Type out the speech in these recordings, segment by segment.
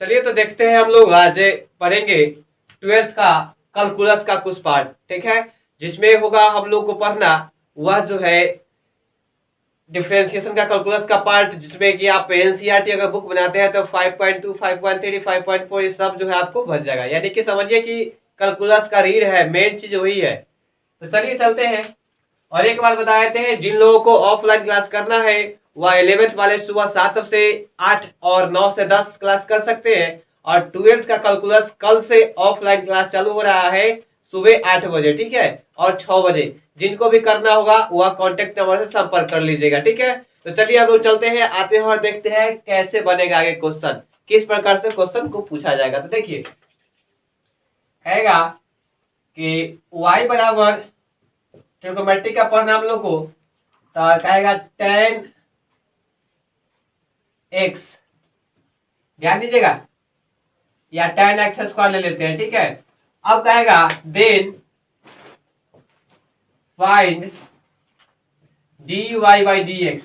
चलिए तो देखते हैं हम लोग आज पढ़ेंगे ट्वेल्थ का कैलकुलस का कुछ पार्ट। ठीक है, जिसमें होगा हम लोग को पढ़ना वह जो है डिफरेंशिएशन का कैलकुलस का पार्ट, जिसमें कि आप एनसीईआरटी अगर बुक बनाते हैं तो 5.2 5.3 5.4 ये सब जो है आपको बच जाएगा। यानी कि समझिए कि कैलकुलस का रीड है, मेन चीज वही है। तो चलिए चलते हैं। और एक बात बता देते हैं, जिन लोगों को ऑफलाइन क्लास करना है वह 11th वाले सुबह 7 से 8 और 9 से 10 क्लास कर सकते हैं। और 12th का कैलकुलस कल से ऑफलाइन क्लास चालू हो रहा है सुबह 8 बजे, ठीक है, और 6 बजे। जिनको भी करना होगा वह कॉन्टेक्ट नंबर से संपर्क कर लीजिएगा। ठीक है, तो चलिए हम लोग चलते हैं, आते हैं और देखते हैं कैसे बनेगा आगे क्वेश्चन, किस प्रकार से क्वेश्चन को पूछा जाएगा। तो देखिए कहेगा कि y बराबर ट्रिग्नोमेट्रिक का पढ़ना हम लोग को, तो कहेगा tan x, ध्यान दीजिएगा, या tan x स्क्वायर ले लेते हैं। ठीक है, अब कहेगा then find dy by dx।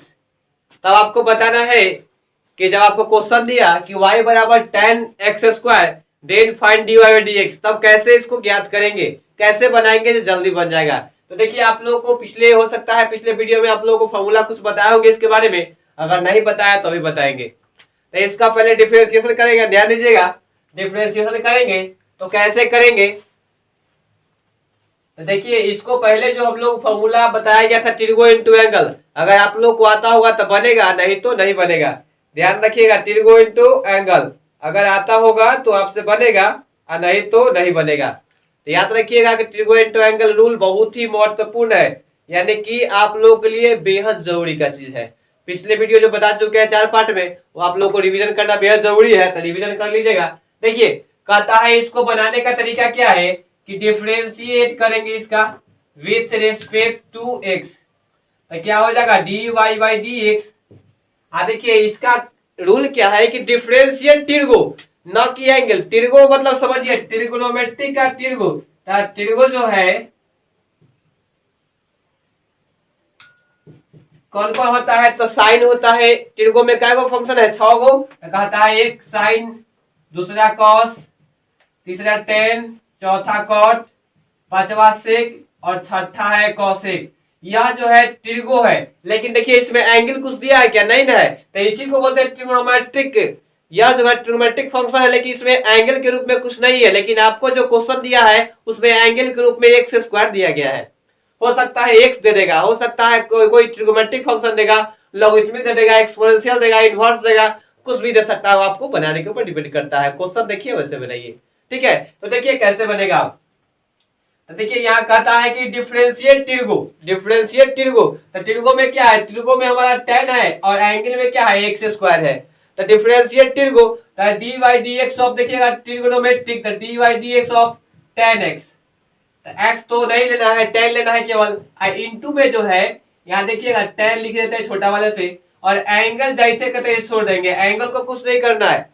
तब आपको बताना है कि जब आपको क्वेश्चन दिया कि y बराबर tan x square then find dy by dx, तब कैसे इसको ज्ञात करेंगे, कैसे बनाएंगे जो जल्दी बन जाएगा। तो देखिए आप लोगों को पिछले हो सकता है पिछले वीडियो में आप लोगों को फॉर्मूला कुछ बताए होंगे इसके बारे में, अगर नहीं बताया तो भी बताएंगे। तो इसका पहले डिफरेंशिएशन करेंगे, ध्यान दीजिएगा। डिफरेंशिएशन करेंगे तो कैसे करेंगे, तो देखिए इसको पहले जो हम लोग फॉर्मूला बताया गया था तिरगो इंटू एंगल, अगर आप लोग को आता होगा तो बनेगा, नहीं तो नहीं बनेगा। ध्यान रखिएगा, तिरगो इंटू एंगल अगर आता होगा तो आपसे बनेगा और नहीं तो नहीं बनेगा। तो याद रखिएगा कि तिरगो इंटू एंगल रूल बहुत ही महत्वपूर्ण है, यानी कि आप लोगों के लिए बेहद जरूरी का चीज है। पिछले वीडियो जो बता चुके हैं 4 पार्ट में, वो आप लोग को रिवीजन करना बेहद जरूरी है, तो रिवीजन कर लीजिएगा। देखिए कहता है इसको बनाने का तरीका क्या है कि डिफरेंशिएट करेंगे इसका विथ रेस्पेक्ट टू एक्स, तो क्या हो जाएगा dy बाई डी एक्स। देखिए इसका रूल क्या है कि डिफरेंशिएट तिरगो, न कि एंगल। तिरगो मतलब समझिए ट्रिग्नोमेट्रिक का तिरगो, तिरगो जो है कौन कौन होता है, तो साइन होता है। तिरगो में क्या फंक्शन है, 6 गो। कहता है एक साइन, दूसरा कॉस, तीसरा टेन, चौथा कॉट, पांचवा सेक और छठा है कॉसेक। यह जो है तिरगो है, लेकिन देखिए इसमें एंगल कुछ दिया है क्या, नहीं ना है, तो इसी को बोलते हैं ट्रिग्नोमेट्रिक। यह जो है ट्रिग्नोमेट्रिक फंक्शन है, लेकिन इसमें एंगल के रूप में कुछ नहीं है। लेकिन आपको जो क्वेश्चन दिया है उसमें एंगल के रूप में एक्स स्क्वायर दिया गया है। हो सकता है एक्स दे देगा, हो सकता है कोई ट्रिग्नोमेट्रिक फंक्शन देगा, लॉगरिथमिक दे देगा, एक्सपोनेंशियल देगा, इनवर्स देगा, कुछ भी दे सकता है। आपको बनाने के ऊपर डिपेंड करता है, क्वेश्चन देखिए वैसे बनाइए। ठीक है, तो देखिए कैसे बनेगा। देखिए यहाँ कहता है कि डिफरेंशिएट तिरगो, डिफरेंशिएट तिरगो, तो तिरगो में क्या है, तिरगो में हमारा tan है और एंगल में क्या है एक्स स्क्वायर है। तो डिफरेंशिएट तिरगो d by d x of, देखिएगा ट्रिग्नोमेट्रिक, तो d by d x of tan x। X तो नहीं लेना है, tan लेना है केवल। इनटू में जो है यहाँ देखिएगा tan लिख देते हैं छोटा वाले से, और एंगल जैसे कहते हैं छोड़ देंगे, एंगल को कुछ नहीं करना है।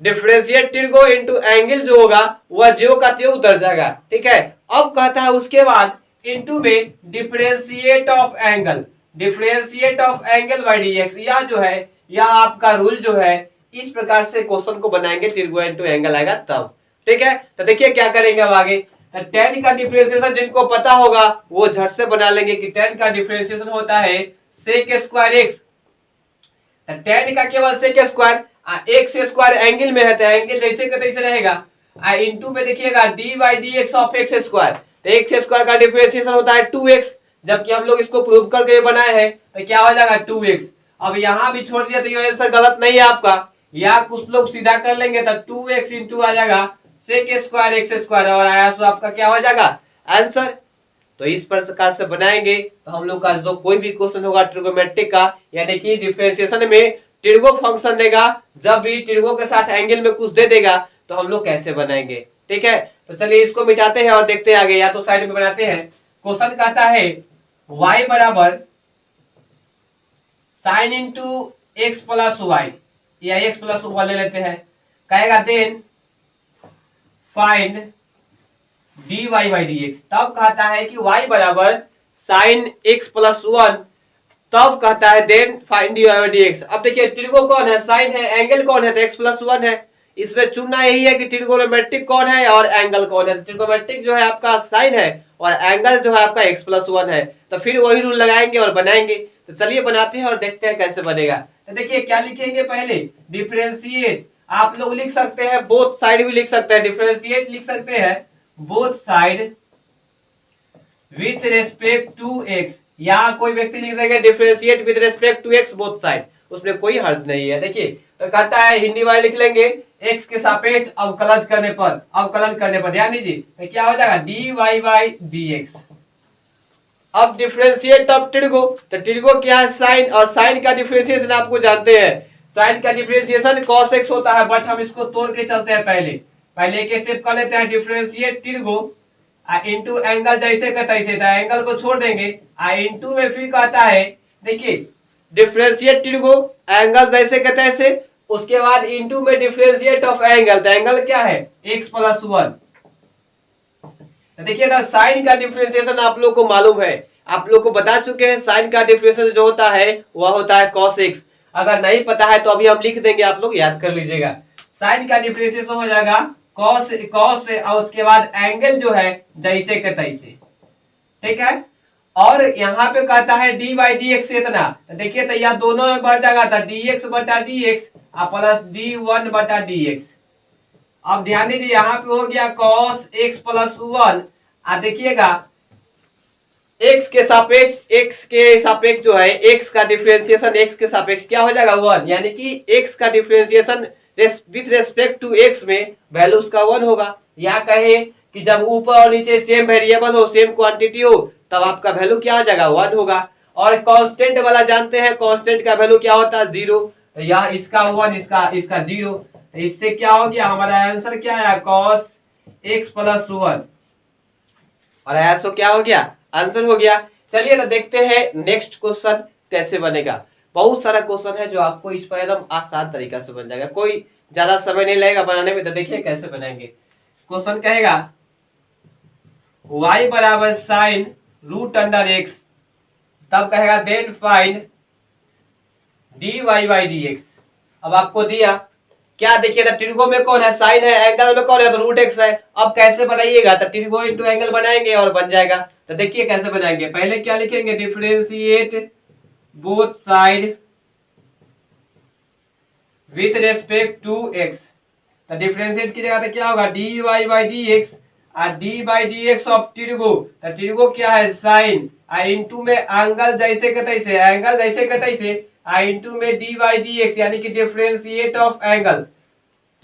डिफरेंशिएट तिरगो इनटू एंगल जो होगा वह ज्यो का त्यों उतर जाएगा। ठीक है, अब कहता है उसके बाद इनटू में differentiate of angle, differentiate of angle by DX. यह जो है यह आपका रूल जो है, इस प्रकार से क्वेश्चन को बनाएंगे, तिरगो इनटू एंगल आएगा तब। ठीक है, तो देखिए क्या करेंगे अब आगे। tan का डिफरेंशिएशन जिनको पता होगा वो झट से बना लेंगे कि tan का डिफरेंशिएशन होता है sec स्क्वायर x। tan का केवल sec square, x square angle में है तो एंगल जैसे का तैसे रहेगा। इनटू में देखिएगा d by d x of x square, तो एक्स स्क्वायर का डिफरेंशिएशन होता है 2x, जबकि हम लोग इसको प्रूव करके बनाए हैं तो क्या हो जाएगा 2x। अब यहाँ भी छोड़ दिया तो ये आंसर गलत नहीं है आपका, या कुछ लोग सीधा कर लेंगे तो 2x इंटू आ जाएगा सेक स्क्वायर एक्स स्क्वायर, और आया तो आपका क्या हो जाएगा आंसर। तो इस प्रकार से बनाएंगे तो हम लोग का जो कोई भी क्वेश्चन होगा ट्रिग्नोमेट्रिक का, यानी कि डिफरेंशिएशन में तिरगो फंक्शन देगा, जब भी तिरगो के साथ एंगल में कुछ दे देगा तो हम लोग कैसे बनाएंगे। ठीक है, तो चलिए इसको मिटाते हैं और देखते हैं आगे, या तो साइड में बनाते हैं। क्वेश्चन कहता है y बराबर sine into x plus y, या एक्स प्लस वाई ले लेते हैं। कहेगा then find dy by dx। तब कहता है कि y बराबर साइन x प्लस 1, तब कहता है then find dy by dx। अब देखिए तिरगो कौन है, साइन है, एंगल कौन है, तो x प्लस 1 है। इसमें चुनना यही है कि ट्रिगोनोमेट्रिक कौन है और एंगल कौन है। ट्रिगोनोमेट्रिक जो है आपका साइन है और एंगल जो है आपका x+1 है। तो फिर वही रूल लगाएंगे और बनाएंगे। तो चलिए बनाते हैं और देखते हैं कैसे बनेगा। तो देखिए क्या लिखेंगे, पहले डिफरेंशिएट। आप लोग लिख सकते हैं बोथ साइड भी लिख सकते हैं, डिफरेंशिएट लिख सकते हैं both side with respect to x, या कोई व्यक्ति लिख देंगे differentiate with respect to x both side, उसमें कोई हर्ज नहीं है। देखिए तो कहता है हिंदी वाले लिख लेंगे एक्स के सापेक्ष अवकलन करने पर ध्यान दीजिए तो क्या हो जाएगा dy बाई dx। अब डिफरेंशिएट ऑफ ट्रिगो, तो ट्रिगो क्या है साइन, और साइन का डिफरेंशिएशन आपको जानते हैं, साइन का डिफरेंशिएशन cos x होता है। बट हम इसको तोड़ के चलते हैं, पहले एक स्टेप कर लेते हैं डिफरेंशिएट ट्रिगो इनटू एंगल जैसे का तैसे, तो एंगल को छोड़ देंगे इनटू में फिर कहता है देखिए डिफरेंशिएट ट्रिगो एंगल जैसे का तैसे, उसके बाद इनटू में डिफरेंशिएट ऑफ एंगल, तो एंगल क्या है x+1। देखिए ना साइन का डिफरेंशिएशन आप लोग को मालूम है, आप लोग को बता चुके हैं साइन का डिफरेंशिएशन जो होता है वह होता है cos x। अगर नहीं पता है तो अभी हम लिख देंगे, आप लोग याद कर लीजिएगा। साइन का डिफरेंशिएशन हो जाएगा cos और उसके बाद एंगल जो है जैसे के तैसे, ठीक है। और यहाँ पे कहता है dy बाई dx से इतना, देखिए तो यह दोनों में बढ़ जाएगा था dx बटा dx प्लस d1 बटा dx। अब ध्यान दीजिए यहाँ पे हो गया cos x+1, देखिएगा x के सापेक्ष जो है x का डिफरेंशिएशन x के सापेक्ष क्या हो जाएगा 1, यानी कि x का differentiation with respect to x में वैल्यू उसका 1 होगा। या कहे कि जब ऊपर और नीचे सेम वेरिएबल हो, सेम क्वांटिटी हो, तब आपका वैल्यू क्या हो जाएगा 1 होगा। और कांस्टेंट वाला जानते हैं, कांस्टेंट का वैल्यू क्या होता है 0, या इसका 1 इसका 0, इससे क्या हो गया हमारा आंसर क्या है cos x+1, और ऐसा क्या हो गया आंसर हो गया। चलिए तो देखते हैं नेक्स्ट क्वेश्चन कैसे बनेगा। बहुत सारा क्वेश्चन है जो आपको इस पर एकदम आसान तरीका से बन जाएगा, कोई ज्यादा समय नहीं लगेगा बनाने में। तो देखिए कैसे बनाएंगे। क्वेश्चन कहेगा y बराबर साइन रूट अंडर x, तब कहेगा then find dy by dx। अब आपको दिया क्या, देखिए ट्रिगो में कौन है साइन है, एंगल में कौन है तो रूट एक्स है। अब कैसे बनाइएगा, तो ट्रिगो इनटू एंगल बनाएंगे और बन जाएगा। तो देखिए कैसे बनाएंगे, पहले क्या लिखेंगे differentiate both side with respect to x, तो डिफरेंशिएट की जगह पे क्या होगा dy बाई dx और d by dx of trigo, तो ट्रिगो क्या है साइन इनटू में एंगल जैसे के तैसे इनटू में d बाई dx, यानी कि डिफरेंशिएट ऑफ एंगल।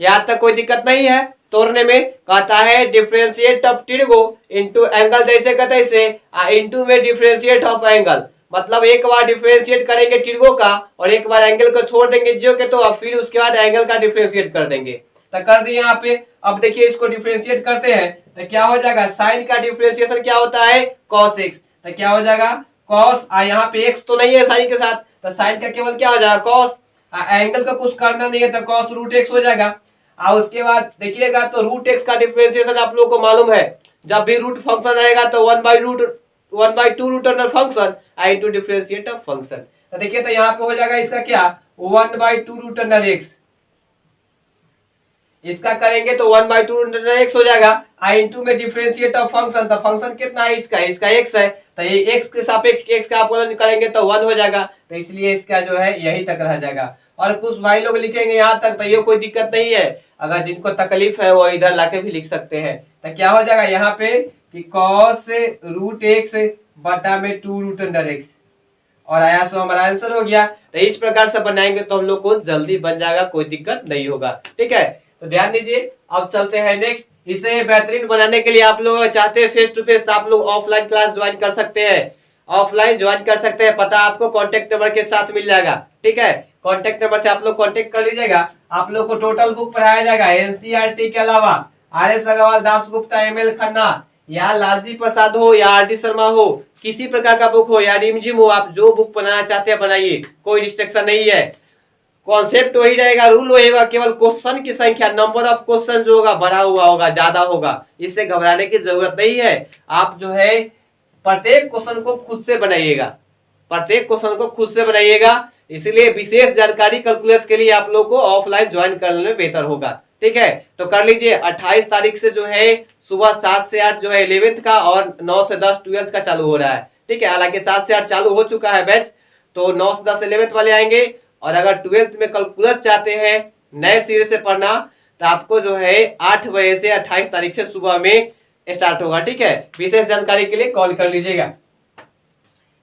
यहाँ तक कोई दिक्कत नहीं है तोड़ने में। कहता है differentiate of trigo into angle जैसे का तैसे इनटू में डिफरेंशिएट ऑफ एंगल, मतलब एक बार डिफरेंशिएट करेंगे ट्रिगो का और एक बार एंगल को छोड़ देंगे जो के, तो अब फिर उसके बाद एंगल का डिफरेंशिएट कर देंगे। तो कर दिए यहाँ पे। अब देखिए इसको डिफरेंशिएट करते हैं तो क्या हो जाएगा, साइन का डिफरेंशिएशन क्या होता है cos x, तो क्या हो जाएगा cos, यहाँ पे x तो नहीं है साइन के साथ, तो साइन का केवल क्या हो जाएगा cos, एंगल का कुछ करना नहीं है तो cos रूट x हो जाएगा। और उसके बाद देखिएगा तो रूट x का डिफरेंशिएशन आप लोगों को मालूम है, जब भी रूट फंक्शन रहेगा तो 1/2 root under function into differentiate of function. तो देखिए तो यहाँ पे हो जाएगा इसका क्या 1/2 रूट अंडर x, इसका करेंगे तो 1/2 रूट अंडर x हो जाएगा इनटू में डिफरेंशिएट ऑफ फंक्शन, तो फंक्शन कितना है इसका x है, तो ये x के सापेक्ष x का अवकलन करेंगे तो 1 हो जाएगा, तो इसलिए इसका जो है यही तक रह जाएगा। और कुछ भाई लोग लिखेंगे यहाँ तक, तो ये कोई दिक्कत नहीं है, अगर जिनको तकलीफ है वो इधर लाके भी लिख सकते हैं। तो क्या हो जाएगा यहाँ पे कि cos रूट x बटा में 2 रूट अंडर x, और आया सो हमारा आंसर हो गया। तो इस प्रकार से बनाएंगे तो हम लोग को जल्दी बन जाएगा, कोई दिक्कत नहीं होगा, ठीक है। तो ध्यान दीजिए। अब चलते हैं नेक्स्ट। इसे बेहतरीन बनाने के लिए आप लोग चाहते हैं फेस टू फेस, तो आप लोग ऑफलाइन क्लास ज्वाइन कर सकते हैं, पता आपको कॉन्टेक्ट नंबर के साथ मिल जाएगा, ठीक है। कॉन्टेक्ट नंबर से आप लोग कॉन्टेक्ट कर लीजिएगा। आप लोग को टोटल बुक पढ़ाया जाएगा एनसीईआरटी के अलावा RS अग्रवाल, दासगुप्ता, ML खन्ना, या लालजी प्रसाद हो या RD शर्मा हो, किसी प्रकार का बुक हो या रिमझिम हो, आप जो बुक बनाना चाहते हैं बनाइए, कोई रिस्ट्रिक्शन नहीं है। कॉन्सेप्ट वही रहेगा, रूल वही होगा, केवल क्वेश्चन की संख्या, नंबर ऑफ क्वेश्चन जो होगा बढ़ा हुआ होगा, ज्यादा होगा, इससे घबराने की जरूरत नहीं है। आप जो है प्रत्येक क्वेश्चन को खुद से बनाइएगा, इसलिए विशेष जानकारी कैलकुलस के लिए आप लोग को ऑफलाइन ज्वाइन करने में बेहतर होगा, ठीक है। तो कर लीजिए 28 तारीख से जो है सुबह 7 से 8 जो है 11th का और 9 से 10 12th का चालू हो रहा है, ठीक है। हालांकि 7 से 8 चालू हो चुका है बैच, तो 9 से 10 11th वाले आएंगे। और अगर 12th में कैलकुलस चाहते हैं नए सिरे से पढ़ना तो आपको जो है 8 बजे से 28 तारीख से सुबह में स्टार्ट होगा, ठीक है। विशेष जानकारी के लिए कॉल कर लीजिएगा।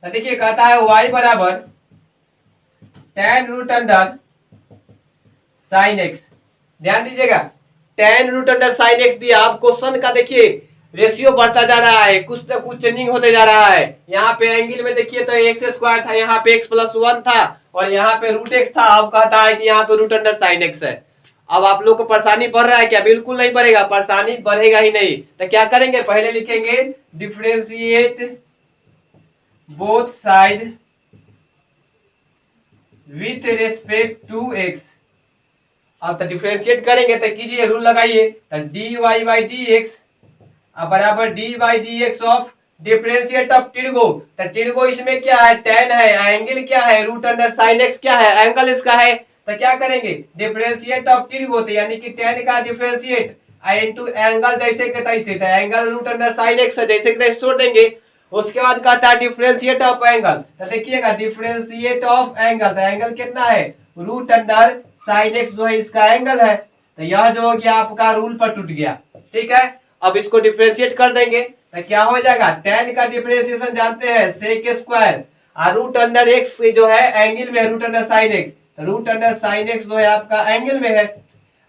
तो देखिए कहता है y बराबर tan root under sine x. ध्यान दीजिएगा tan root under sine x दिया। आप क्वेश्चन का देखिए रेशियो बढ़ता जा रहा है, कुछ ना कुछ चेंजिंग होते जा रहा है। यहाँ पे एंगल में देखिए तो एक्स स्क्वायर था, यहाँ पे x प्लस 1 था और यहाँ पे रूट एक्स था। अब कहता है कि यहाँ पे रूट अंडर साइन एक्स है। अब आप लोग को परेशानी बढ़ रहा है क्या? बिल्कुल नहीं बढ़ेगा, परेशानी बढ़ेगा ही नहीं। तो क्या करेंगे, पहले लिखेंगे differentiate both side with respect to x. अब तो डिफरेंशिएट करेंगे तो कीजिए, रूल लगाइए, तो d y by d x बराबर d by d x of differentiate of टिर्गो। तो टिर्गो इसमें क्या है, tan है, एंगल क्या है, रूट अंडर साइन एक्स क्या है, एंगल इसका है। तो क्या करेंगे डिफरेंशिएट ऑफ टिर्गो, तो यानी कि tan का डिफरेंशिएट इनटू एंगल जैसे के तैसे, तो angle root under sine x है जैसे के तैसे छोड़ देंगे। उसके बाद कहता है डिफरेंशिएट ऑफ एंगल, तो देखिएगा डिफरेंशिएट ऑफ एंगल, तो एंगल कितना है रूट अंडर साइन एक्स जो है इसका एंगल है। तो यह जो हो गया आपका रूल पर टूट गया, ठीक है। अब इसको डिफरेंशिएट कर देंगे तो क्या हो जाएगा, tan का डिफरेंशिएशन जानते हैं sec स्क्वायर और रूट अंडर एक्स जो है एंगल में root under sine x, root under sine x जो है आपका एंगल में है।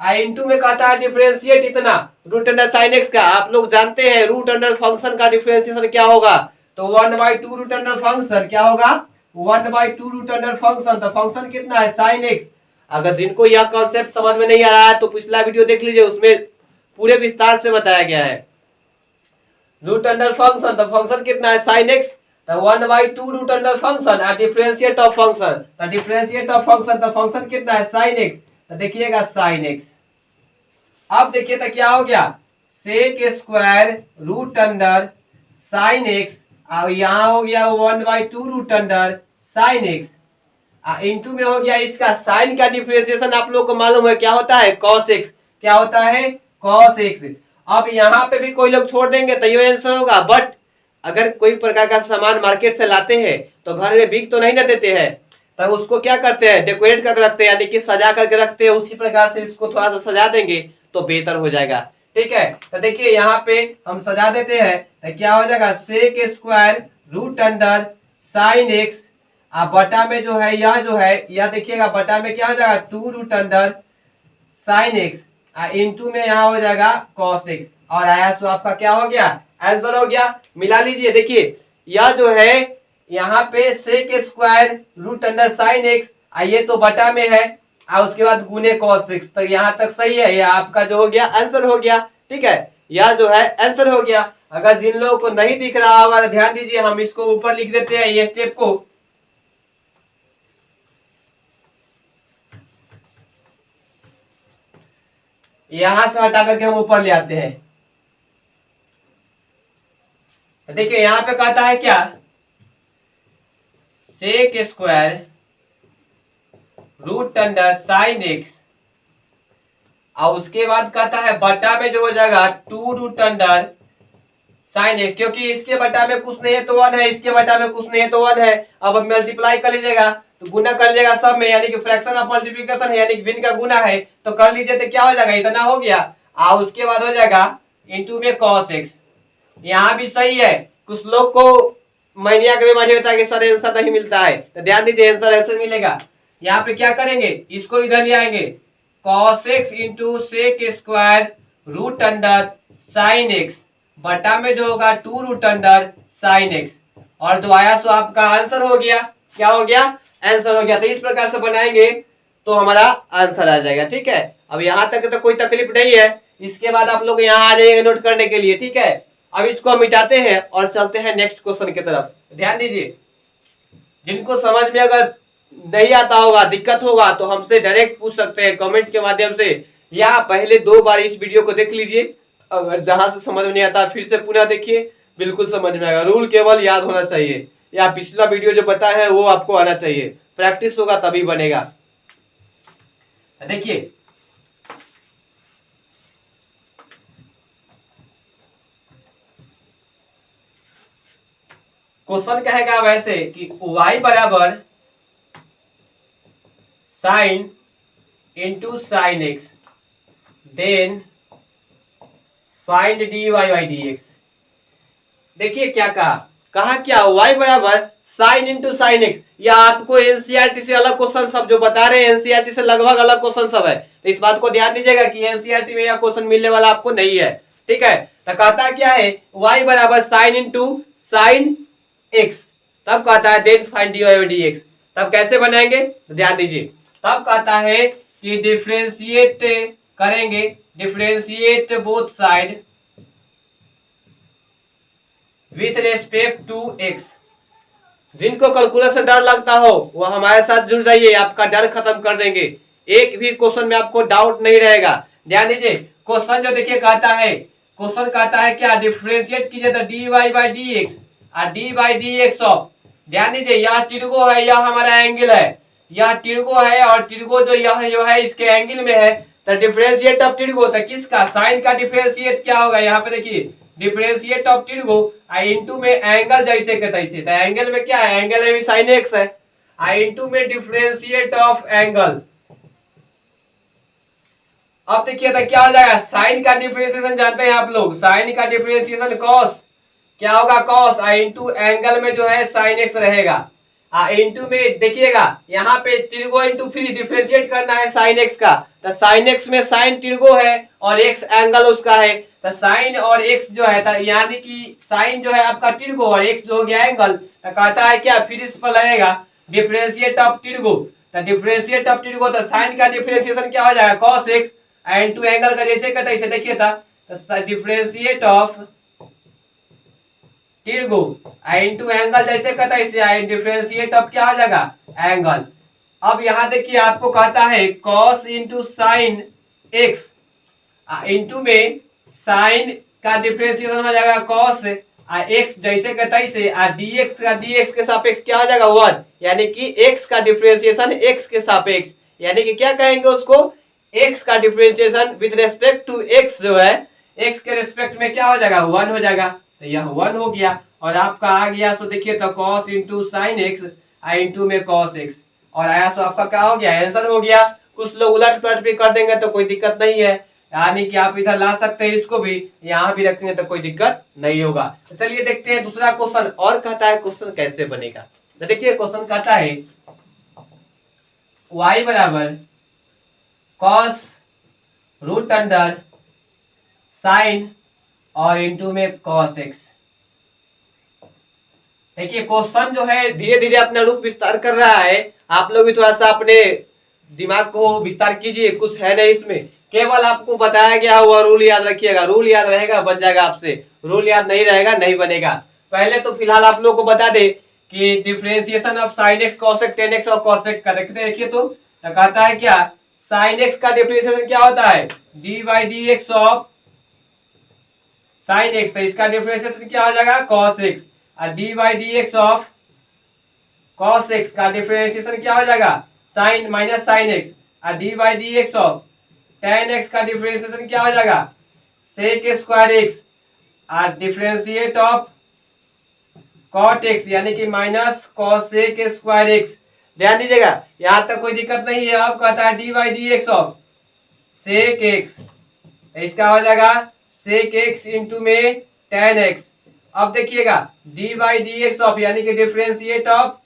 इनटू में कहता है डिफरेंशिएट इतना रूट अंडर साइन एक्स का। आप लोग जानते हैं रूट अंडर फंक्शन का डिफरेंशिएशन क्या होगा, तो 1/2 रूट अंडर फंक्शन क्या होगा 1/2 रूट अंडर फंक्शन। तो फंक्शन कितना है साइन एक्स। अगर जिनको यह कॉन्सेप्ट समझ में नहीं आ रहा है तो पिछला वीडियो देख लीजिए, उसमें पूरे विस्तार से बताया गया है। रूट अंडर फंक्शन, तो फंक्शन कितना है साइन एक्स, तो 1/2 रूट अंडर फंक्शन और डिफरेंशिएट ऑफ फंक्शन, तो डिफरेंशिएट ऑफ फंक्शन, तो फंक्शन कितना है साइन एक्स, तो देखिएगा साइन एक्स। अब देखिए तो क्या हो गया sec square root under sine x और यहाँ हो गया 1/2 root under sine x into में हो गया इसका साइन का डिफरेंशिएशन। आप लोग को मालूम है क्या होता है cos x, क्या होता है cos x। अब यहाँ पे भी कोई लोग छोड़ देंगे तो ये आंसर होगा। बट अगर कोई प्रकार का सामान मार्केट से लाते हैं तो घर में बिक तो नहीं ना देते हैं, तो उसको क्या करते हैं डेकोरेट करके रखते हैं, यानी कि सजा करके रखते हैं। उसी प्रकार से इसको थोड़ा सा सजा देंगे तो बेहतर हो जाएगा, ठीक है। तो देखिए यहाँ पे हम सजा देते हैं तो क्या हो जाएगा sec square root under sine x बटा में जो है यह देखिएगा बटा में क्या हो जाएगा 2 root under sine x into में यहाँ हो जाएगा कॉस एक्स और आया सो आपका क्या हो गया आंसर हो गया। मिला लीजिए, देखिए यह जो है यहाँ पे sec square root under sine x ये तो बटा में है और उसके बाद गुने कॉस एक्स, तो यहाँ तक सही है। यह आपका जो हो गया आंसर हो गया, ठीक है। यह जो है आंसर हो गया। अगर जिन लोगों को नहीं दिख रहा होगा तो ध्यान दीजिए, हम इसको ऊपर लिख देते हैं ये स्टेप को। यहां से हटा करके हम ऊपर ले आते हैं। देखिए यहां पे कहता है क्या sec square root under sine x और उसके बाद कहता है बटा में जो हो जाएगा 2 रूट अंडर साइन एक्स, क्योंकि इसके बटा में कुछ नहीं है तो 1 है, इसके बटा में कुछ नहीं है तो 1 है। अब मल्टीप्लाई कर लीजिएगा तो गुना कर लीजिएगा सब में, यानी कि फ्रैक्शन ऑफ मल्टीप्लिकेशन है, यानी कि भिन्न का गुना है, तो कर लीजिए तो क्या हो जाएगा इतना हो गया और उसके बाद हो जाएगा इंटू में cos x। यहाँ भी सही है। कुछ लोग को महीनिया के बीमारी होता है कि सर आंसर नहीं मिलता है, तो ध्यान दीजिए आंसर ऐसे मिलेगा। यहाँ पे क्या करेंगे इसको इधर ले आएंगे cos x into sec square root under sine x बटा में जो होगा 2 रूट अंडर साइन एक्स और जो आया सो आपका आंसर हो गया। क्या हो गया आंसर हो गया। तो इस प्रकार से बनाएंगे तो हमारा आंसर आ जाएगा, ठीक है। अब यहाँ तक तो कोई तकलीफ नहीं है। इसके बाद आप लोग यहाँ आ जाएंगे नोट करने के लिए, ठीक है। अब इसको हम मिटाते हैं और चलते हैं नेक्स्ट क्वेश्चन की तरफ। ध्यान दीजिए, जिनको समझ में अगर नहीं आता होगा दिक्कत होगा तो हमसे डायरेक्ट पूछ सकते हैं कमेंट के माध्यम से, या पहले 2 बार इस वीडियो को देख लीजिए। अगर जहां से समझ में नहीं आता फिर से पुनः देखिए, बिल्कुल समझ में आएगा। रूल केवल याद होना चाहिए, या पिछला वीडियो जो बताया है वो आपको आना चाहिए। प्रैक्टिस होगा तभी बनेगा। देखिए क्वेश्चन कहेगा वैसे कि y बराबर sine into sine x then find dy by dx। देखिए क्या कहा क्या y बराबर साइन इंटू साइन एक्स। या आपको एनसीईआरटी से अलग क्वेश्चन सब जो बता रहे हैं एनसीईआरटी से लगभग अलग क्वेश्चन सब है, तो इस बात को ध्यान दीजिएगा कि एनसीईआरटी में यह क्वेश्चन मिलने वाला आपको नहीं है। ठीक है, तो कहता क्या है y बराबर साइन इंटू साइन एक्स, तब कहता है then find dy by dx। तब कैसे बनाएंगे तो ध्यान दीजिए, तब कहता है कि डिफरेंशिएट करेंगे, differentiate both side with respect to x. जिनको कैलकुलस से डर लगता हो वो हमारे साथ जुड़ जाइए, आपका डर खत्म कर देंगे, एक भी क्वेश्चन में आपको डाउट नहीं रहेगा। ध्यान दीजिए क्वेश्चन जो देखिए कहता है, क्वेश्चन कहता है क्या डिफरेंशिएट कीजिए तो dy बाई dx और d बाई dx ऑफ। ध्यान दीजिए यह तिरगो है, यह हमारा एंगल है, यह तिरगो है और तिरगो जो है इसके एंगल में है, तो डिफरेंशिएट ऑफ तिरगो तो किसका साइन का डिफरेंशिएट क्या होगा, यहाँ पे देखिए डिफरेंशिएट ऑफ तिरगो आई इंटू में एंगल जैसे के तैसे, तो एंगल में क्या है एंगल में भी साइन एक्स है, आई इंटू में डिफरेंशिएट ऑफ एंगल। अब देखिए तो क्या हो जाएगा साइन का डिफरेंशिएशन जानते हैं आप लोग, साइन का डिफरेंशिएशन कॉस क्या होगा कॉस आई इंटू एंगल में जो है साइन एक्स रहेगा इंटू में देखिएगा यहाँ पे तिरगो इंटू फिर डिफरेंशिएट करना है साइन एक्स का, तो साइन एक्स में साइन तिरगो है और एक्स एंगल उसका है, तो साइन और एक्स जो है यानी कि साइन जो है आपका तिरगो और एक्स जो हो गया एंगल, तो कहता है क्या फिर इस पर लगेगा डिफरेंशिएट ऑफ तिरगो, तो डिफरेंशिएट ऑफ तिरगो तो साइन का डिफरेंशिएशन क्या हो जाएगा कॉस एक्स इंटू एंगल का जैसे कहता है देखिए था डिफरेंशिएट ऑफ तिरगो इंटू एंगल जैसे कहता है इसे डिफरेंशिएट ऑफ क्या हो जाएगा एंगल। अब यहाँ देखिए आपको कहता है cos into sine x into में साइन का डिफरेंशिएशन हो जाएगा कॉस एक्स जैसे कहता है इसे dx का dx के सापेक्ष क्या हो जाएगा 1, यानी कि x का डिफरेंशिएशन x के सापेक्ष, यानी कि क्या कहेंगे उसको x का differentiation with respect to x जो है x के रेस्पेक्ट में क्या हो जाएगा 1 हो जाएगा, तो यह 1 हो गया और आपका आ गया सो देखिए तो cos into sine x into में कॉस एक्स और आया सो आपका क्या हो गया आंसर हो गया। कुछ लोग उलट पलट भी कर देंगे तो कोई दिक्कत नहीं है, यानी कि आप इधर ला सकते हैं इसको भी यहाँ भी रखेंगे तो कोई दिक्कत नहीं होगा। तो चलिए देखते हैं दूसरा क्वेश्चन और कहता है क्वेश्चन कैसे बनेगा। तो देखिए क्वेश्चन कहता है y बराबर कॉस रूट अंडर साइन और इंटू में कॉस एक्स। देखिए क्वेश्चन जो है धीरे धीरे अपना रूप विस्तार कर रहा है, आप लोग भी थोड़ा सा अपने दिमाग को विस्तार कीजिए, कुछ है नहीं इसमें, केवल आपको बताया गया हुआ रूल याद रखिएगा, रूल याद रहेगा बन जाएगा आपसे, रूल याद नहीं रहेगा नहीं बनेगा। पहले तो फिलहाल आप लोग को बता दे कि differentiation of sine x cos x ten x और कॉस एक्स का देखिए तो कहता है क्या साइन एक्स का डिफरेंशिएशन क्या होता है d by d x of sine x, तो इसका डिफरेंशिएशन क्या हो जाएगा कॉस एक्स और d by d x of cos x का डिफरेंशिएशन क्या हो जाएगा साइन माइनस साइन एक्स और d by d x of tan x का डिफरेंशिएशन क्या हो जाएगा सेक स्क्वायर एक्स और डिफरेंशिएट ऑफ कॉट एक्स यानी कि minus cosec square x. ध्यान दीजिएगा यहाँ तक कोई दिक्कत नहीं है, आप कहता है d by d x of sec x, इसका हो जाएगा सेक एक्स इंटू में टेन एक्स। अब देखिएगा d by d x of यानी कि डिफरेंशिएट ऑफ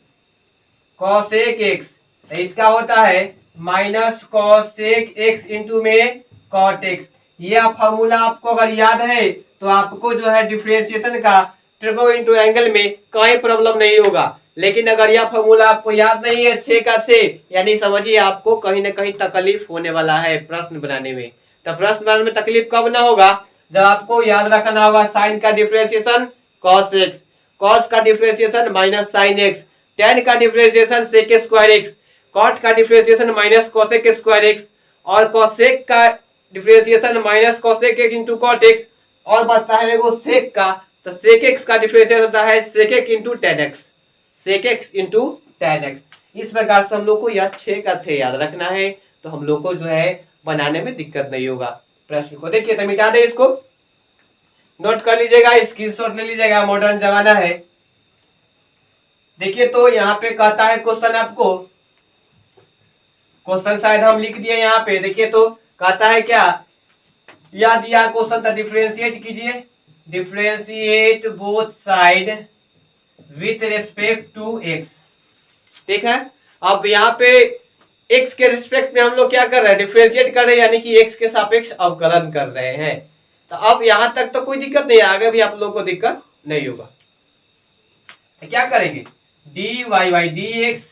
कॉसेक एक्स, इसका होता है माइनस कॉसेक एक्स इंटू में कॉट एक्स। यह फॉर्मूला आपको अगर याद है तो आपको जो है डिफरेंशिएशन का ट्रिपल इंटू एंगल में कोई प्रॉब्लम नहीं होगा, लेकिन अगर यह फॉर्मूला आपको याद नहीं है 6 का 6 यानी समझिए आपको कहीं ना कहीं तकलीफ होने वाला है प्रश्न बनाने में। तो प्रश्न बनाने में तकलीफ कब ना होगा जब आपको याद रखना होगा साइन का डिफरेंशिएशन कॉस एक्स, कॉस का differentiation minus sine x, tan का differentiation sec square x, cot का differentiation minus cosec square x और कॉसेक का differentiation minus cosec x into cot x और बचता है वो सेक का, तो सेक एक्स का डिफरेंशिएशन होता है sec x into tan x, sec x into tan x. इस प्रकार से हम लोग को यह 6 का 6 याद रखना है, तो हम लोग को जो है बनाने में दिक्कत नहीं होगा। प्रश्न को देखिए तो मिटा दे, इसको नोट कर लीजिएगा, स्क्रीनशॉट ले लीजिएगा, मॉडर्न जमाना है। देखिए तो यहाँ पे कहता है क्वेश्चन आपको, क्वेश्चन शायद हम लिख दिए यहाँ पे। देखिए तो कहता है क्या, या दिया क्वेश्चन था डिफरेंशिएट कीजिए, differentiate both side with respect to x. ठीक है, अब यहाँ पे एक्स के रिस्पेक्ट में हम लोग क्या कर रहे हैं, डिफरेंशिएट कर रहे हैं, यानी कि एक्स के सापेक्ष अवकलन कर रहे हैं। तो अब यहां तक तो कोई दिक्कत नहीं है, आगे भी आप लोगों को दिक्कत नहीं होगा। तो क्या करेंगे, d y by d x,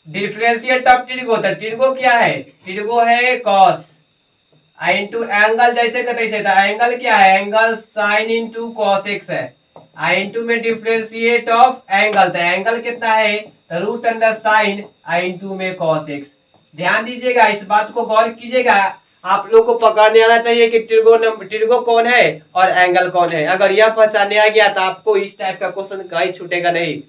differentiate of टिर्गो। तो टिर्गो क्या है, टिर्गो है कॉस आई इंटू एंगल जैसे का तैसे था, एंगल क्या है, angle sine into cos x है। आई इंटू में डिफरेंशिएट ऑफ एंगल, तो एंगल कितना है, root under sine i into में कॉस एक्स। ध्यान दीजिएगा, इस बात को गौर कीजिएगा, आप लोग को पकड़ने आना चाहिए कि टिर्गो कौन है और एंगल कौन है। अगर यह पहचानने आ गया तो आपको इस टाइप का क्वेश्चन कहीं छूटेगा नहीं,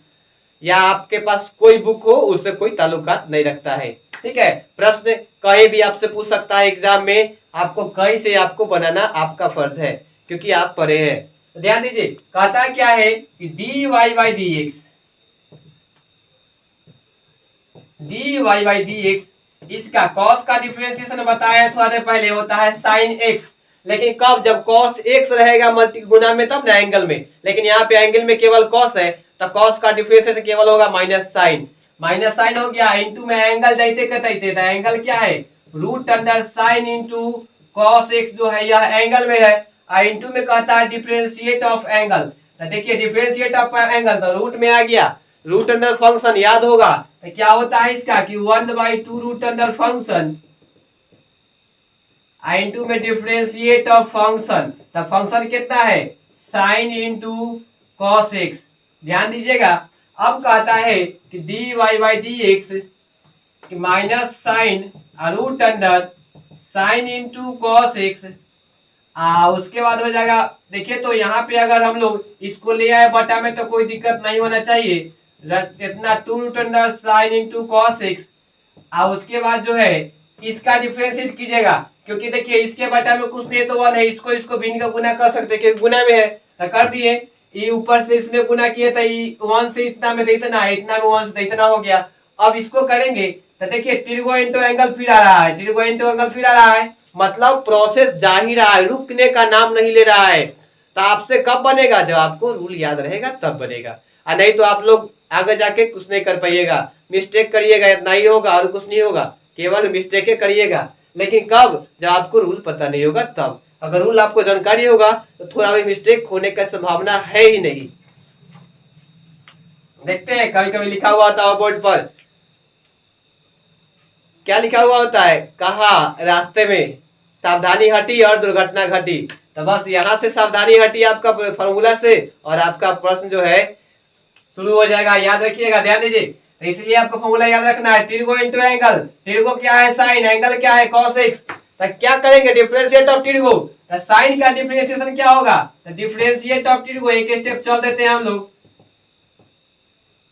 या आपके पास कोई बुक हो उससे कोई ताल्लुकात नहीं रखता है। ठीक है, प्रश्न कहीं भी आपसे पूछ सकता है एग्जाम में, आपको कहीं से आपको बनाना आपका फर्ज है क्योंकि आप पढ़े हैं। तो ध्यान दीजिए, कहता क्या है कि d y by d x, d y by d x, इसका कॉस का डिफरेंशिएशन बताया थोड़ा देर पहले, होता है साइन एक्स। लेकिन कब, जब कॉस एक्स रहेगा मल्टी गुना में तब ना एंगल में, लेकिन यहाँ पे एंगल में केवल कॉस है तो कॉस का डिफरेंशिएशन केवल होगा माइनस साइन। माइनस साइन हो गया, इंटू में एंगल जैसे का तैसे, तो एंगल क्या है, root under sine into cos x जो है यह एंगल में है, और इंटू में कहता है डिफरेंशिएट ऑफ एंगल। तो देखिए डिफरेंशिएट ऑफ एंगल तो रूट में आ गया, रूट अंडर फंक्शन याद होगा तो क्या होता है इसका कि 1/2 रूट अंडर फंक्शन आई इंटू में डिफरेंशिएट ऑफ फंक्शन। तो फंक्शन कितना है, साइन इंटू कॉस एक्स। ध्यान दीजिएगा, अब कहता है कि d y by d x minus sine root under sine into cos x, उसके बाद हो जाएगा। देखिए तो यहाँ पे अगर हम लोग इसको ले आए बटा में तो कोई दिक्कत नहीं होना चाहिए, इतना 2 root under sine into cos x, और उसके बाद जो है इसका डिफरेंशिएट कीजिएगा, क्योंकि देखिए इसके बटा में कुछ नहीं तो 1 है, इसको भिन्न का गुना कर सकते हैं क्योंकि गुना में है, तो कर दिए। ये ऊपर से इसमें गुना किए तो 1 से इतना में तो इतना है, इतना में 1 से इतना हो गया। अब इसको करेंगे तो देखिए टिर्गो इंटू एंगल फिर आ रहा है, टिर्गो इंटू एंगल फिर आ रहा है, मतलब प्रोसेस जा ही रहा है, रुकने का नाम नहीं ले रहा है। तो आपसे कब बनेगा, जब आपको रूल याद रहेगा तब बनेगा, और नहीं तो आप लोग आगे जाके कुछ नहीं कर पाइएगा, मिस्टेक करिएगा, इतना ही होगा और कुछ नहीं होगा, केवल मिस्टेक करिएगा। लेकिन कब, जब आपको रूल पता नहीं होगा तब। अगर रूल आपको जानकारी होगा तो थोड़ा भी मिस्टेक होने का संभावना है ही नहीं। देखते हैं कभी कभी लिखा हुआ होता है बोर्ड पर, क्या लिखा हुआ होता है, कहा रास्ते में सावधानी हटी और दुर्घटना घटी। तो बस यहाँ से सावधानी हटी आपका फॉर्मूला से, और आपका प्रश्न जो है शुरू हो जाएगा। याद रखिएगा, ध्यान दीजिए, तो इसलिए आपको फॉर्मूला याद रखना है, टिर्गो इंटू एंगल, टिर्गो क्या है साइन, एंगल क्या है कॉस एक्स। तो क्या करेंगे, डिफरेंशिएट ऑफ टिर्गो, तो साइन का डिफरेंशिएशन क्या होगा, तो डिफरेंशिएट ऑफ टिर्गो एक स्टेप चल देते हैं हम लोग,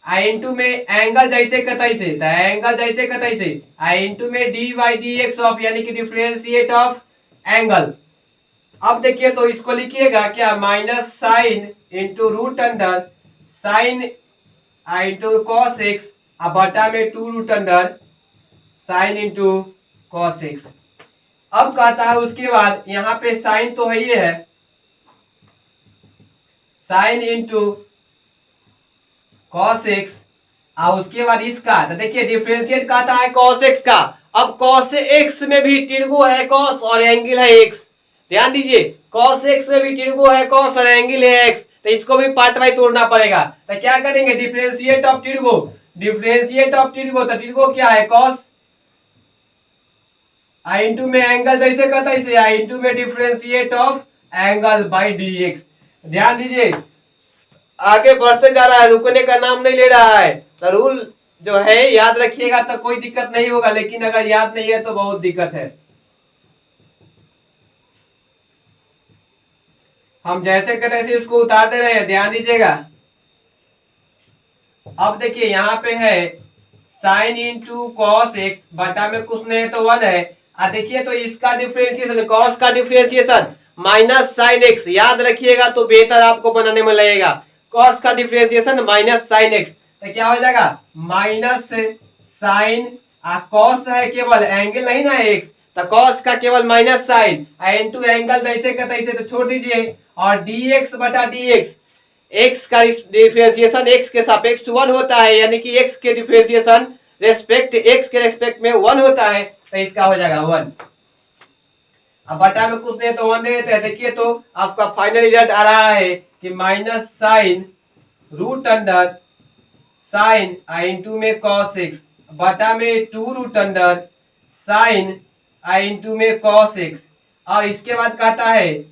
आई इंटू में एंगल जैसे कतई से, तो एंगल जैसे कतई से, आई इंटू में D by d x of, यानी कि डिफरेंशिएट ऑफ एंगल। अब देखिए तो इसको लिखिएगा क्या, minus sine into root under sine i into cos x, अब बटा में 2 root under sine into cos x. अब कहता है उसके बाद यहाँ पे साइन तो है, ये है साइन इंटू कॉस एक्स, और उसके बाद इसका, तो देखिए डिफरेंशिएट कहता है कॉस एक्स का। अब कॉस एक्स में भी टिर्गो है कॉस और एंगल है एक्स। ध्यान दीजिए, कॉस एक्स में भी टिर्गो है कॉस और एंगल है एक्स, तो इसको भी पार्ट वाइज तोड़ना पड़ेगा। तो क्या करेंगे, डिफरेंशिएट ऑफ टिर्गो, डिफरेंशिएट ऑफ टिर्गो, तो टिर्गो क्या है कॉस आई इंटू में एंगल जैसे कहता है इसे, आई इंटू में differentiate of angle by d x. ध्यान दीजिए, आगे बढ़ते जा रहा है, रुकने का नाम नहीं ले रहा है। तो रूल जो है याद रखिएगा तो कोई दिक्कत नहीं होगा, लेकिन अगर याद नहीं है तो बहुत दिक्कत है। हम जैसे के तैसे इसको उतार दे रहे हैं, ध्यान दीजिएगा। अब देखिए यहाँ पे है साइन इंटू कॉस एक्स, बटा में कुछ नहीं है तो 1 है, देखिए तो इसका डिफरेंशिएशन, कॉस का डिफरेंशिएशन माइनस साइन एक्स, याद रखिएगा तो बेहतर आपको बनाने में लगेगा। कॉस का डिफरेंशिएशन माइनस साइन एक्स, तो क्या हो जाएगा माइनस साइन, कॉस है केवल एंगल नहीं ना एक्स, तो कॉस का केवल माइनस साइन, इनटू एंगल जैसे का तैसे तो छोड़ दीजिए, और dx बटा dx, x का डिफरेंशिएशन x के सापेक्ष 1 होता है, यानी कि x के डिफरेंशिएशन रेस्पेक्ट x के रेस्पेक्ट में 1 होता है, तो इसका हो जाएगा 1। अब बटा में कुछ नहीं तो 1 दे देते हैं। देखिए तो आपका फाइनल रिजल्ट आ रहा है कि minus sine root under sine into में कॉस एक्स बटा में 2 रूट अंडर साइन इंटू में कॉस एक्स, और इसके बाद कहता है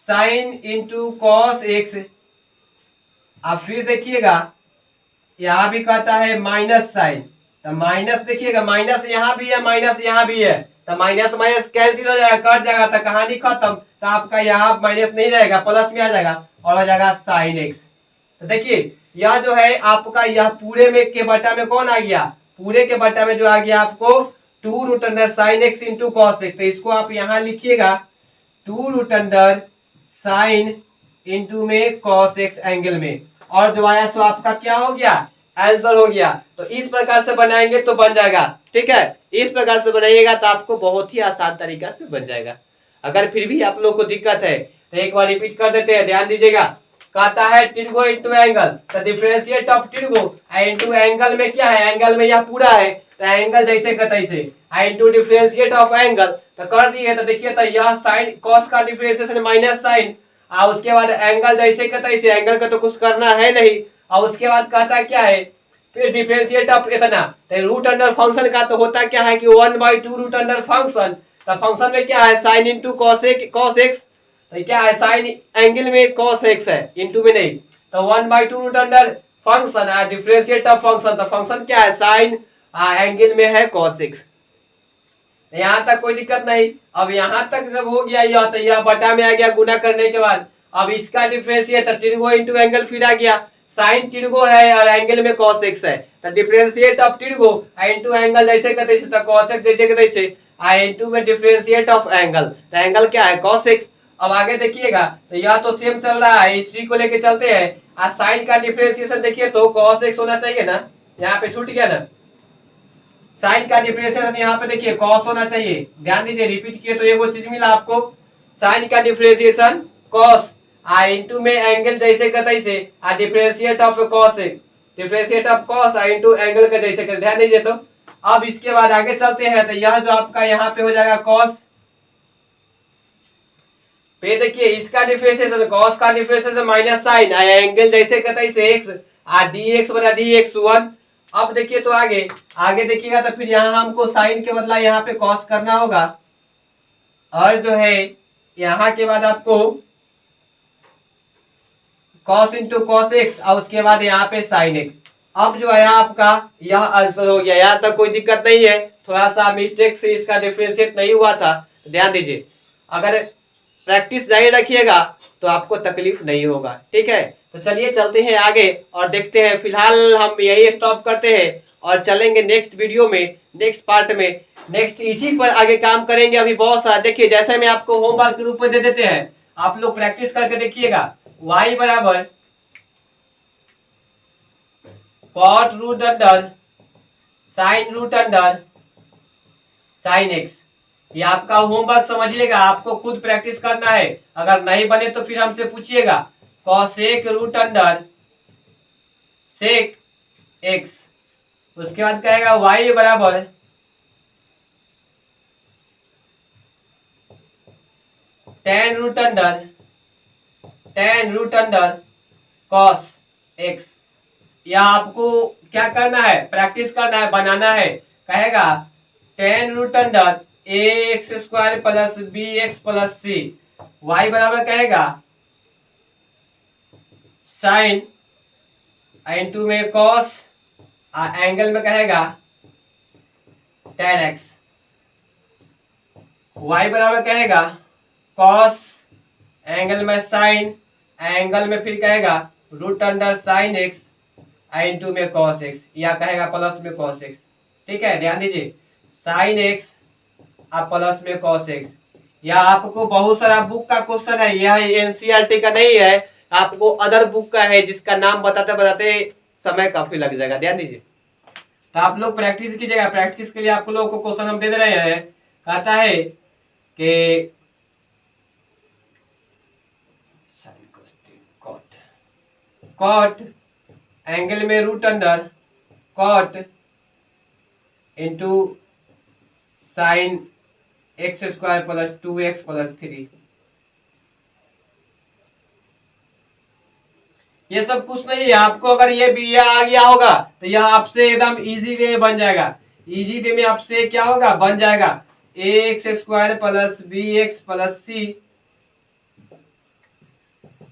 साइन इंटू कॉस एक्स। अब फिर देखिएगा यहाँ भी कहता है माइनस साइन, तो माइनस देखिएगा माइनस यहाँ भी है माइनस यहाँ भी है, तो माइनस माइनस कैंसिल हो जाएगा, कट जाएगा, तो कहानी खत्म। तो आपका यहाँ माइनस नहीं रहेगा, प्लस में आ जाएगा और हो जाएगा साइन एक्स। तो देखिए यह जो है आपका यह पूरे में के बटा में कौन आ गया, पूरे के बटा में जो आ गया आपको 2 root under sine x into cos x, तो इसको आप यहाँ लिखिएगा 2 रूट अंडर साइन इंटू में कॉस एक्स एंगल में, और जो आया सो आपका क्या हो गया आंसर हो गया। तो इस प्रकार से बनाएंगे तो बन जाएगा, ठीक है, इस प्रकार से बनाइएगा तो आपको बहुत ही आसान तरीका से बन जाएगा। अगर फिर भी आप लोग को दिक्कत है तो एक बार रिपीट कर देते हैं, ध्यान दीजिएगा। कहता है टिर्गो इंटू एंगल, तो डिफरेंशिएट ऑफ टिर्गो इंटू एंगल में क्या है, एंगल में यह पूरा है, तो एंगल जैसे का तैसे इंटू डिफरेंशिएट ऑफ एंगल, तो कर दिए। तो देखिए तो यह साइन कॉस का डिफरेंशिएशन माइनस साइन, और उसके बाद एंगल जैसे का तैसे, एंगल का तो कुछ करना है नहीं, और उसके बाद कहता है क्या है फिर डिफरेंशिएट ऑफ इतना, तो रूट अंडर फंक्शन का तो होता क्या है कि 1/2 रूट अंडर फंक्शन, तो फंक्शन में क्या है साइन इंटू कॉस एक्स, तो क्या है साइन एंगल में कॉस एक्स है इंटू में नहीं, तो 1/2 रूट अंडर फंक्शन है डिफरेंशिएट ऑफ फंक्शन, तो फंक्शन क्या है साइन एंगल में है कॉस एक्स। यहाँ तक कोई दिक्कत नहीं। अब यहाँ तक जब हो गया यह, तो यह बटा में आ गया गुना करने के बाद, अब इसका डिफरेंशिएट तो टिर्गो इंटू एंगल फिर आ गया, साइन टिर्गो है और एंगल में कॉस एक्स है, तो डिफरेंशिएट ऑफ टिर्गो इंटू एंगल जैसे का तैसे, तो कॉस एक्स जैसे का तैसे इंटू में डिफरेंशिएट ऑफ एंगल, तो एंगल क्या है कॉस एक्स। अब आगे देखिएगा तो यह तो सेम चल रहा है, इसी को लेके चलते हैं। आज साइन का डिफरेंशिएशन देखिए तो कॉस एक्स होना चाहिए ना, यहाँ पे छूट गया ना, साइन का डिफरेंशिएशन यहाँ पे देखिए कॉस होना चाहिए, ध्यान दीजिए, रिपीट किए तो ये वो चीज मिला आपको, साइन का डिफरेंशिएशन कॉस इंटू में एंगल जैसे का तैसे differentiate of cos x, differentiate of cos into angle का जैसे का, ध्यान दीजिए। तो अब इसके बाद आगे चलते हैं, तो यह जो आपका यहाँ पे हो जाएगा कॉस, फिर देखिए इसका डिफरेंशिएशन कॉस का डिफरेंशिएशन माइनस साइन एंगल जैसे का तैसे एक्स dx बटा dx1। अब देखिए तो आगे आगे देखिएगा तो फिर यहाँ हमको साइन के बदला यहाँ पे कॉस करना होगा, और जो है यहाँ के बाद आपको कॉस इंटू कॉस एक्स और उसके बाद यहाँ पे साइन एक्स। अब जो है आपका यह आंसर हो गया, यहाँ तक कोई दिक्कत नहीं है, थोड़ा सा मिस्टेक से इसका डिफरेंशिएट नहीं हुआ था, ध्यान दीजिए। अगर प्रैक्टिस जारी रखिएगा तो आपको तकलीफ नहीं होगा, ठीक है। तो चलिए चलते हैं आगे और देखते हैं, फिलहाल हम यही स्टॉप करते हैं और चलेंगे नेक्स्ट वीडियो में, नेक्स्ट पार्ट में, नेक्स्ट इसी पर आगे काम करेंगे। अभी बहुत सारा देखिए, जैसे मैं आपको होमवर्क के रूप में दे देते हैं, आप लोग प्रैक्टिस करके देखिएगा। y बराबर cot root under sine root under sine x, ये आपका होमवर्क समझिएगा, आपको खुद प्रैक्टिस करना है, अगर नहीं बने तो फिर हमसे पूछिएगा। Cosec root under sec x, उसके बाद कहेगा y बराबर tan root under cos x. यह आपको क्या करना है, प्रैक्टिस करना है, बनाना है। कहेगा tan root under a x square plus b x plus c, y बराबर कहेगा साइन इंटू में कॉस एंगल में कहेगा टेन एक्स, वाई बराबर कहेगा कॉस एंगल में साइन एंगल में फिर कहेगा root under sine x into में कॉस एक्स, या कहेगा प्लस में कॉस एक्स, ठीक है। ध्यान दीजिए साइन एक्स आप प्लस में कॉस एक्स, या आपको बहुत सारा बुक का क्वेश्चन है, यह एनसीईआरटी का नहीं है, आपको अदर बुक का है जिसका नाम बताते बताते समय काफी लग जाएगा, ध्यान दीजिए। तो आप लोग प्रैक्टिस कीजिएगा। प्रैक्टिस के लिए आप लोगों को क्वेश्चन हम दे रहे हैं। कहता है कि कॉट एंगल में root under cot into sine x square plus 2x plus 3। ये सब कुछ नहीं है। आपको अगर ये आ गया होगा तो यह आपसे एकदम इजी वे में बन जाएगा। इजी वे में आपसे क्या होगा, बन जाएगा x square plus b x plus c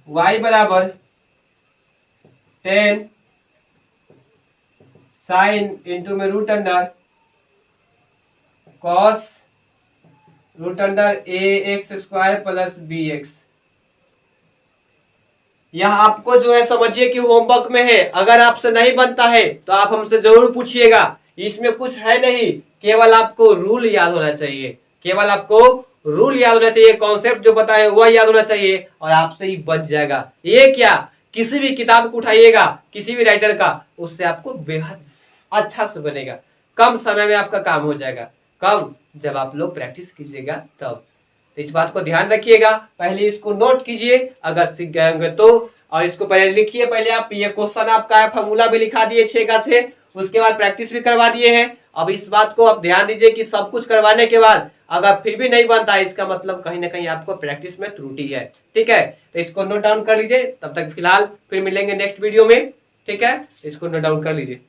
y बराबर 10 साइन इंटू में root under cos root under a x square plus b x. यह आपको जो है समझिए कि होमवर्क में है। अगर आपसे नहीं बनता है तो आप हमसे जरूर पूछिएगा। इसमें कुछ है नहीं, केवल आपको रूल याद होना चाहिए। केवल आपको रूल याद होना चाहिए, कॉन्सेप्ट जो बताए वह याद होना चाहिए और आपसे ही बच जाएगा। ये क्या, किसी भी किताब को उठाइएगा, किसी भी राइटर का, उससे आपको बेहद अच्छा से बनेगा। कम समय में आपका काम हो जाएगा। कब, जब आप लोग प्रैक्टिस कीजिएगा तब। इस बात को ध्यान रखिएगा। पहले इसको नोट कीजिए अगर सीख गए होंगे तो, और इसको पहले लिखिए। पहले आप ये क्वेश्चन आपका है, फॉर्मूला भी लिखा दिए 6 का 6, उसके बाद प्रैक्टिस भी करवा दिए हैं। अब इस बात को आप ध्यान दीजिए कि सब कुछ करवाने के बाद अगर फिर भी नहीं बनता है, इसका मतलब कहीं ना कहीं आपको प्रैक्टिस में त्रुटि है। ठीक है, तो इसको नोट डाउन कर लीजिए। तब तक फिलहाल फिर मिलेंगे नेक्स्ट वीडियो में। ठीक है, इसको नोट डाउन कर लीजिए।